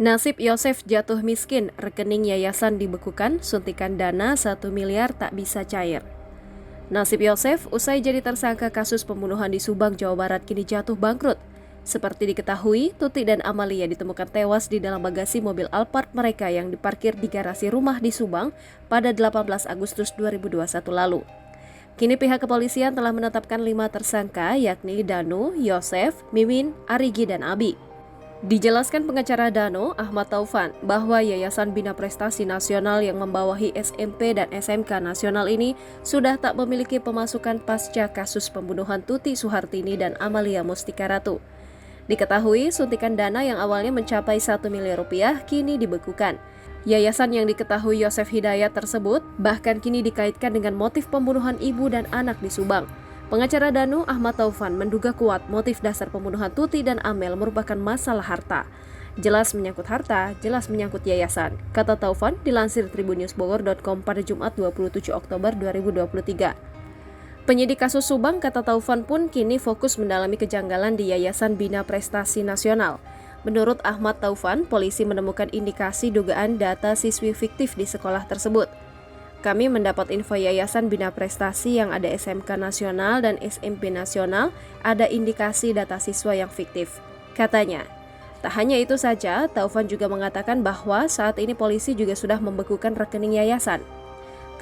Nasib Yosef jatuh miskin, rekening yayasan dibekukan, suntikan dana 1 miliar tak bisa cair. Nasib Yosef usai jadi tersangka kasus pembunuhan di Subang, Jawa Barat kini jatuh bangkrut. Seperti diketahui, Tuti dan Amalia ditemukan tewas di dalam bagasi mobil Alphard mereka yang diparkir di garasi rumah di Subang pada 18 Agustus 2021 lalu. Kini pihak kepolisian telah menetapkan 5 tersangka yakni Danu, Yosef, Mimin, Arigi, dan Abi. Dijelaskan pengacara Dano, Ahmad Taufan, bahwa Yayasan Bina Prestasi Nasional yang membawahi SMP dan SMK nasional ini sudah tak memiliki pemasukan pasca kasus pembunuhan Tuti Suhartini dan Amalia Mustika Ratu. Diketahui suntikan dana yang awalnya mencapai 1 miliar rupiah kini dibekukan. Yayasan yang diketahui Yosef Hidayat tersebut bahkan kini dikaitkan dengan motif pembunuhan ibu dan anak di Subang. Pengacara Danu, Ahmad Taufan, menduga kuat motif dasar pembunuhan Tuti dan Amel merupakan masalah harta. Jelas menyangkut harta, jelas menyangkut yayasan, kata Taufan dilansir tribunnewsbogor.com pada Jumat 27 Oktober 2023. Penyidik kasus Subang, kata Taufan, pun kini fokus mendalami kejanggalan di Yayasan Bina Prestasi Nasional. Menurut Ahmad Taufan, polisi menemukan indikasi dugaan data siswi fiktif di sekolah tersebut. Kami mendapat info Yayasan Bina Prestasi yang ada SMK Nasional dan SMP Nasional ada indikasi data siswa yang fiktif, katanya. Tak hanya itu saja, Taufan juga mengatakan bahwa saat ini polisi juga sudah membekukan rekening yayasan.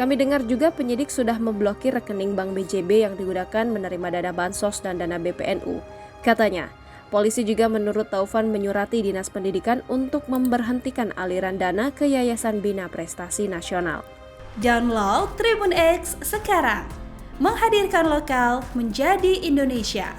Kami dengar juga penyidik sudah memblokir rekening Bank BJB yang digunakan menerima dana bansos dan dana BPNU, katanya. Polisi juga menurut Taufan menyurati Dinas Pendidikan untuk memberhentikan aliran dana ke Yayasan Bina Prestasi Nasional. Download Tribun X sekarang, menghadirkan lokal menjadi Indonesia.